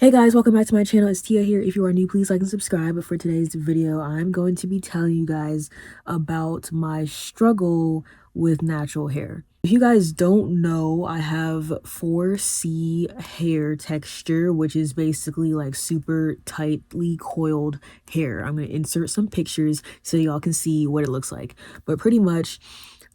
Hey guys, welcome back to my channel. It's Tia here. If you are new, please like and subscribe. But for today's video, I'm going to be telling you guys about my struggle with natural hair. If you guys don't know, I have 4C hair texture, which is basically like super tightly coiled hair. I'm going to insert some pictures so y'all can see what it looks like. But pretty much,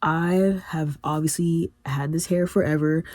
I have obviously had this hair forever.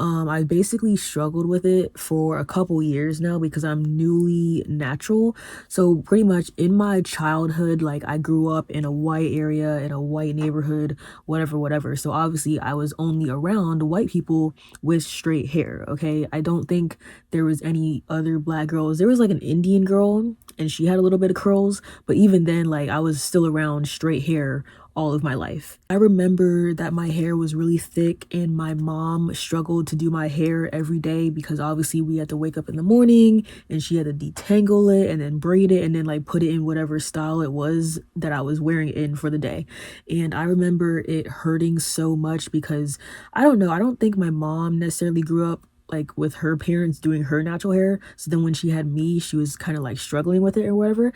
I basically struggled with it for a couple years now because I'm newly natural. So pretty much in my childhood, like I grew up in a white area, in a white neighborhood, whatever. So obviously I was only around white people with straight hair, okay? I don't think there was any other black girls. There was like an Indian girl and she had a little bit of curls, but even then, like I was still around straight hair all of my life. I remember that my hair was really thick and my mom struggled to do my hair every day because obviously we had to wake up in the morning and she had to detangle it and then braid it and then like put it in whatever style it was that I was wearing it in for the day. And I remember it hurting so much because I don't know, I don't think my mom necessarily grew up like with her parents doing her natural hair, so then when she had me she was kind of like struggling with it or whatever.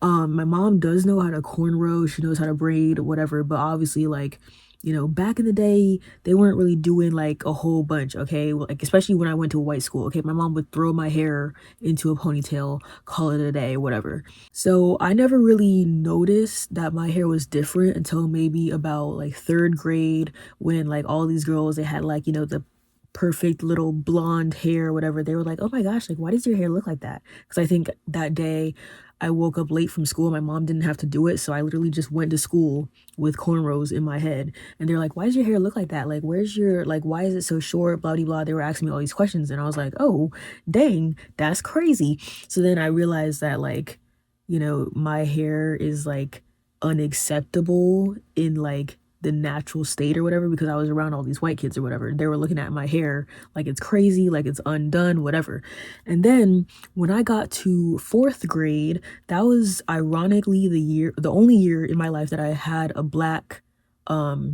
My mom does know how to cornrow, she knows how to braid, whatever, but obviously like, you know, back in the day they weren't really doing like a whole bunch, okay? Like especially when I went to a white school, okay, my mom would throw my hair into a ponytail, call it a day, whatever. So I never really noticed that my hair was different until maybe about like third grade, when like all these girls, they had like, you know, the perfect little blonde hair or whatever. They were like, oh my gosh, like why does your hair look like that? Because I think that day I woke up late from school, my mom didn't have to do it, so I literally just went to school with cornrows in my head. And they're like, why does your hair look like that? Like where's your, like why is it so short, blah blah blah. They were asking me all these questions and I was like, oh dang, that's crazy. So then I realized that, like, you know, my hair is like unacceptable in like the natural state or whatever, because I was around all these white kids or whatever. They were looking at my hair like it's crazy, like it's undone, whatever. And then when I got to fourth grade, that was ironically the only year in my life that I had a black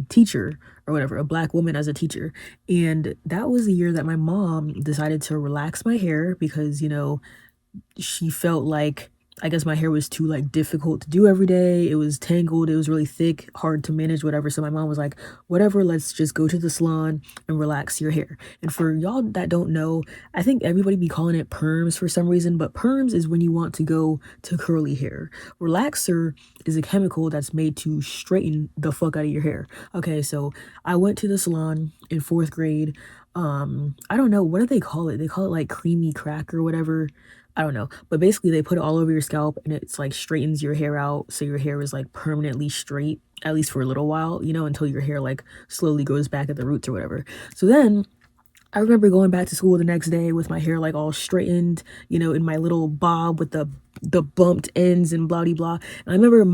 teacher or whatever, a black woman as a teacher. And that was the year that my mom decided to relax my hair because, you know, she felt like, I guess my hair was too like difficult to do every day. It was tangled, it was really thick, hard to manage, whatever. So my mom was like, whatever, let's just go to the salon and relax your hair. And for y'all that don't know, I think everybody be calling it perms for some reason, but perms is when you want to go to curly hair. Relaxer is a chemical that's made to straighten the fuck out of your hair. Okay, so I went to the salon in fourth grade. I don't know, what do they call it? They call it like creamy crack or whatever. I don't know, but basically they put it all over your scalp and it's like straightens your hair out, so your hair is like permanently straight, at least for a little while, you know, until your hair like slowly grows back at the roots or whatever. So then I remember going back to school the next day with my hair like all straightened, you know, in my little bob with the bumped ends and blah blah blah. And I remember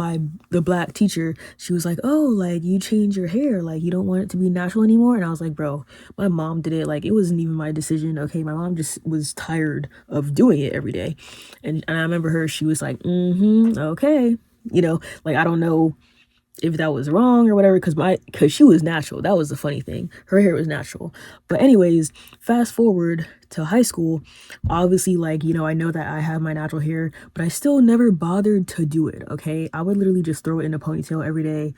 the black teacher, she was like, oh, like you change your hair, like you don't want it to be natural anymore. And I was like, bro, my mom did it, like it wasn't even my decision, okay? My mom just was tired of doing it every day. And I remember her, she was like, okay, you know, like I don't know if that was wrong or whatever, because she was natural. That was the funny thing, her hair was natural. But anyways, fast forward to high school, obviously, like, you know, I know that I have my natural hair, but I still never bothered to do it, okay? I would literally just throw it in a ponytail every day.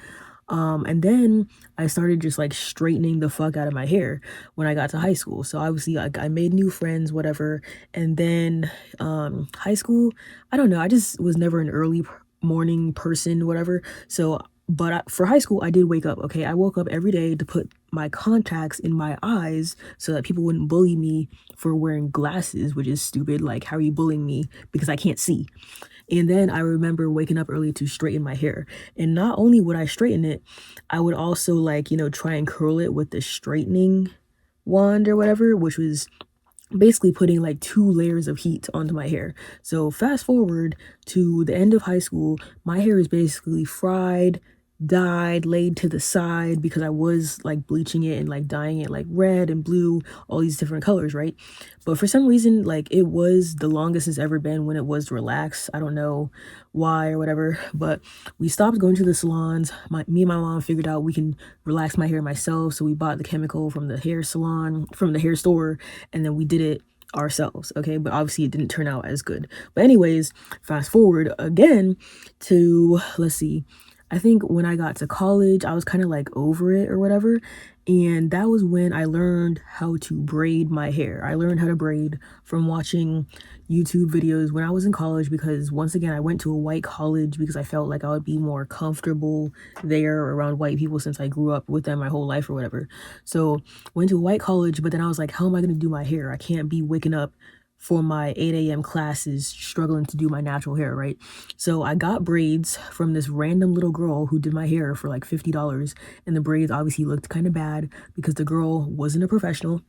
And then I started just like straightening the fuck out of my hair when I got to high school. So obviously like I made new friends, whatever. And then high school, I don't know, I just was never an early morning person, whatever. So but for high school, I did wake up, okay? I woke up every day to put my contacts in my eyes so that people wouldn't bully me for wearing glasses, which is stupid. Like, how are you bullying me because I can't see? And then I remember waking up early to straighten my hair. And not only would I straighten it, I would also, like, you know, try and curl it with the straightening wand or whatever, which was basically putting like 2 layers of heat onto my hair. So fast forward to the end of high school, my hair is basically fried, dyed, laid to the side, because I was like bleaching it and like dyeing it like red and blue, all these different colors, right? But for some reason, like it was the longest it's ever been when it was relaxed. I don't know why or whatever, but we stopped going to the salons. Me and my mom figured out we can relax my hair myself, so we bought the chemical from the hair salon, from the hair store, and then we did it ourselves, okay? But obviously it didn't turn out as good. But anyways, fast forward again to, let's see, I think when I got to college, I was kind of like over it or whatever. And that was when I learned how to braid my hair. I learned how to braid from watching YouTube videos when I was in college, because once again, I went to a white college because I felt like I would be more comfortable there around white people since I grew up with them my whole life or whatever. So went to a white college, but then I was like, how am I going to do my hair? I can't be waking up for my 8 a.m. classes struggling to do my natural hair, right? So I got braids from this random little girl who did my hair for like $50, and the braids obviously looked kind of bad because the girl wasn't a professional.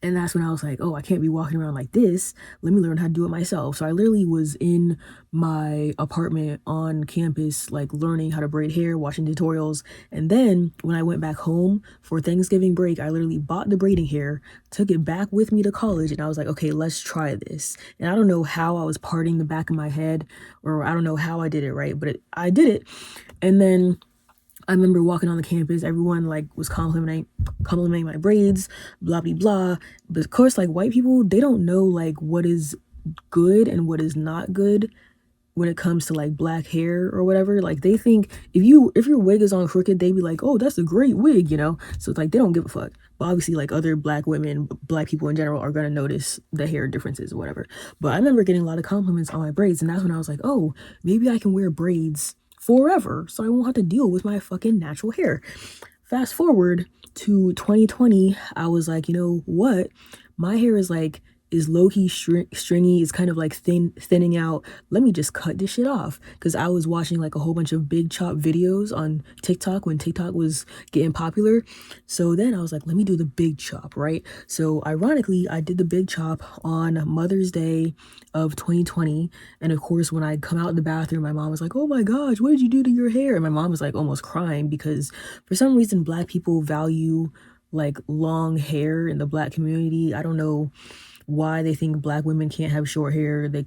And that's when I was like, oh, I can't be walking around like this. Let me learn how to do it myself. So I literally was in my apartment on campus, like learning how to braid hair, watching tutorials. And then when I went back home for Thanksgiving break, I literally bought the braiding hair, took it back with me to college, and I was like, okay, let's try this. And I don't know how I was parting the back of my head, or I don't know how I did it right, but I did it. And then I remember walking on the campus, everyone like was complimenting my braids, blah blah blah. But of course, like white people, they don't know like what is good and what is not good when it comes to like black hair or whatever. Like they think if your wig is on crooked, they be like, oh, that's a great wig, you know? So it's like they don't give a fuck. But obviously like other black women, black people in general are gonna notice the hair differences or whatever. But I remember getting a lot of compliments on my braids, and that's when I was like, oh, maybe I can wear braids forever so I won't have to deal with my fucking natural hair. Fast forward to 2020, I was like, you know what? My hair is low-key stringy. It's kind of like thinning out. Let me just cut this shit off, because I was watching like a whole bunch of big chop videos on TikTok when TikTok was getting popular. So then I was like, let me do the big chop, right? So ironically, I did the big chop on Mother's Day of 2020. And of course, when I come out the bathroom, my mom was like, oh my gosh, what did you do to your hair? And my mom was like almost crying, because for some reason black people value like long hair in the black community. I don't know why they think black women can't have short hair. They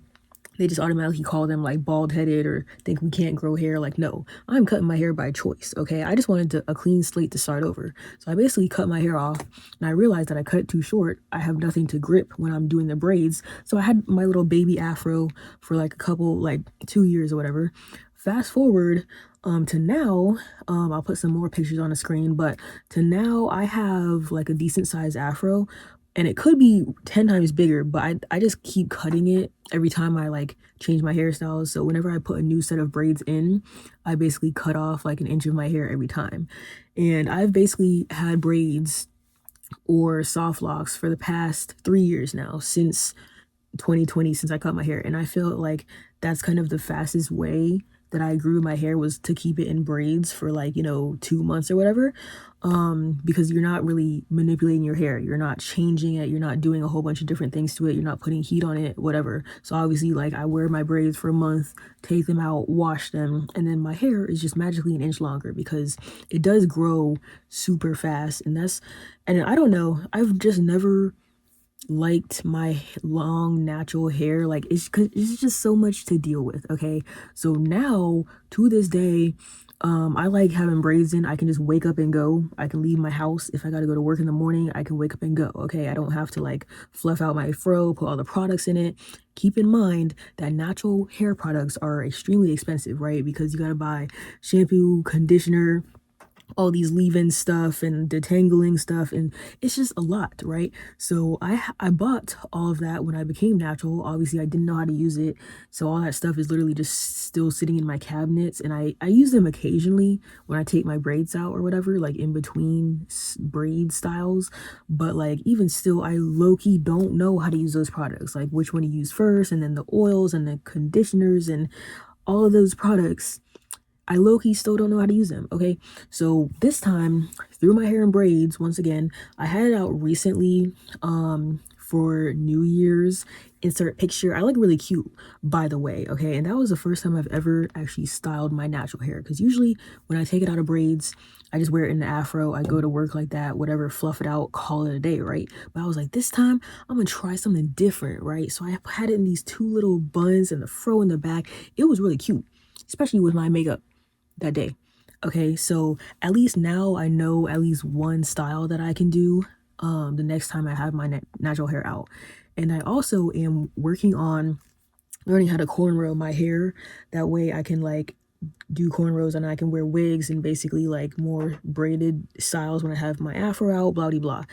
just automatically call them like bald headed, or think we can't grow hair. Like, no, I'm cutting my hair by choice, okay? I just wanted a clean slate to start over. So I basically cut my hair off, and I realized that I cut it too short. I have nothing to grip when I'm doing the braids. So I had my little baby afro for like a couple, like 2 years or whatever. Fast forward to now, I'll put some more pictures on the screen, but to now I have like a decent sized afro, and it could be 10 times bigger, but I just keep cutting it every time I like change my hairstyles. So whenever I put a new set of braids in, I basically cut off like an inch of my hair every time. And I've basically had braids or soft locks for the past 3 years now, since 2020, since I cut my hair. And I feel like that's kind of the fastest way that I grew my hair, was to keep it in braids for like, 2 months or whatever. Because you're not really manipulating your hair, you're not changing it, you're not doing a whole bunch of different things to it, you're not putting heat on it, whatever. So obviously like I wear my braids for a month, take them out, wash them, and then my hair is just magically an inch longer, because it does grow super fast. And I don't know, I've just never liked my long natural hair. Like it's just so much to deal with, okay? So now to this day, I like having braids in. I can just wake up and go. I can leave my house. If I gotta go to work in the morning, I can wake up and go, okay? I don't have to like fluff out my fro, put all the products in it. Keep in mind that natural hair products are extremely expensive, right? Because you gotta buy shampoo, conditioner, all these leave-in stuff and detangling stuff, and it's just a lot, right? So I bought all of that when I became natural. Obviously I didn't know how to use it, so all that stuff is literally just still sitting in my cabinets, and I use them occasionally when I take my braids out or whatever, like in between braid styles. But like even still, I low-key don't know how to use those products, like which one to use first, and then the oils and the conditioners and all of those products. I low-key still don't know how to use them, okay? So this time, threw my hair in braids once again. I had it out recently for New Year's. Insert picture. I look really cute, by the way, okay? And that was the first time I've ever actually styled my natural hair, because usually when I take it out of braids, I just wear it in the afro. I go to work like that, whatever, fluff it out, call it a day, right? But I was like, this time I'm gonna try something different, right? So I had it in these two little buns and the fro in the back. It was really cute, especially with my makeup that day. Okay, so at least now I know at least one style that I can do the next time I have my natural hair out. And I also am working on learning how to cornrow my hair. That way I can like do cornrows and I can wear wigs and basically like more braided styles when I have my afro out, blah blah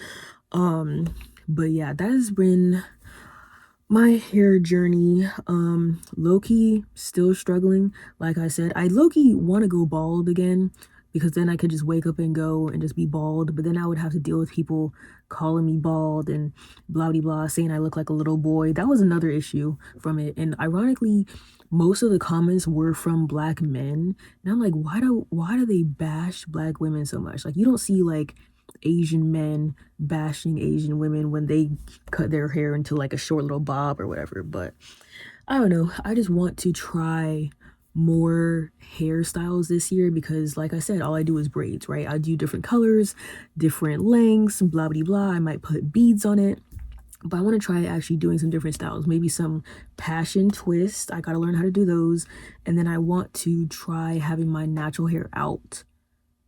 blah. But yeah, that has been my hair journey. Low-key still struggling. Like I said, I low-key want to go bald again because then I could just wake up and go and just be bald, but then I would have to deal with people calling me bald and blah blah blah, saying I look like a little boy. That was another issue from it. And ironically, most of the comments were from black men. And I'm like, why do they bash black women so much? Like, you don't see like Asian men bashing Asian women when they cut their hair into like a short little bob or whatever. But I don't know. I just want to try more hairstyles this year because like I said, all I do is braids, right? I do different colors, different lengths, blah blah blah. I might put beads on it. But I want to try actually doing some different styles, maybe some passion twist. I got to learn how to do those. And then I want to try having my natural hair out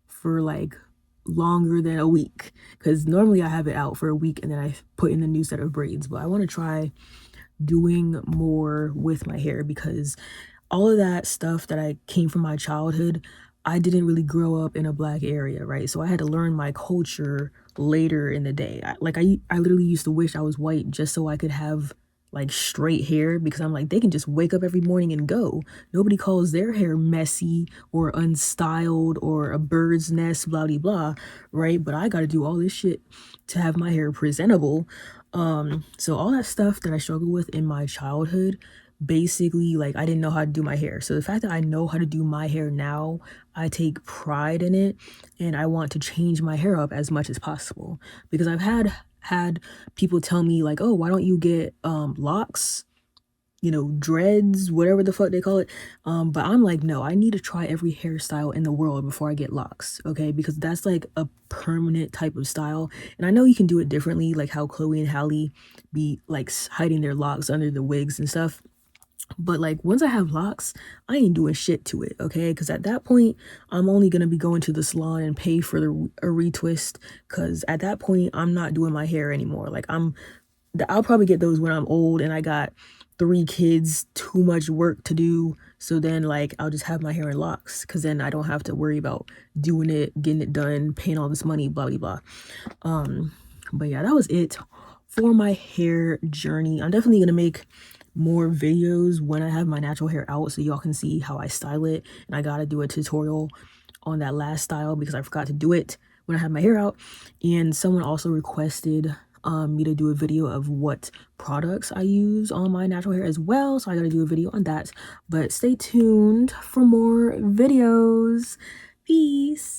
for like longer than a week, because normally I have it out for a week and then I put in a new set of braids. But I want to try doing more with my hair because all of that stuff that I came from my childhood, I didn't really grow up in a black area, right? So I had to learn my culture later in the day. I literally used to wish I was white just so I could have like straight hair, because I'm like, they can just wake up every morning and go. Nobody calls their hair messy or unstyled or a bird's nest, blah blah blah, right? But I got to do all this shit to have my hair presentable. So all that stuff that I struggled with in my childhood, basically, like, I didn't know how to do my hair. So the fact that I know how to do my hair now, I take pride in it, and I want to change my hair up as much as possible, because I've had people tell me like, oh, why don't you get locks, dreads, whatever the fuck they call it. But I'm like, no, I need to try every hairstyle in the world before I get locks, okay? Because that's like a permanent type of style. And I know you can do it differently, like how Chloe and Halle be like hiding their locks under the wigs and stuff. But like, once I have locks, I ain't doing shit to it, okay? Because at that point, I'm only gonna be going to the salon and pay for a retwist. Because at that point, I'm not doing my hair anymore. Like, I'll probably get those when I'm old and I got 3 kids, too much work to do. So then like, I'll just have my hair in locks, because then I don't have to worry about doing it, getting it done, paying all this money, blah blah blah. But yeah, that was it for my hair journey. I'm definitely gonna make more videos when I have my natural hair out so y'all can see how I style it. And I gotta do a tutorial on that last style because I forgot to do it when I had my hair out. And someone also requested me to do a video of what products I use on my natural hair as well, so I gotta do a video on that. But stay tuned for more videos. Peace.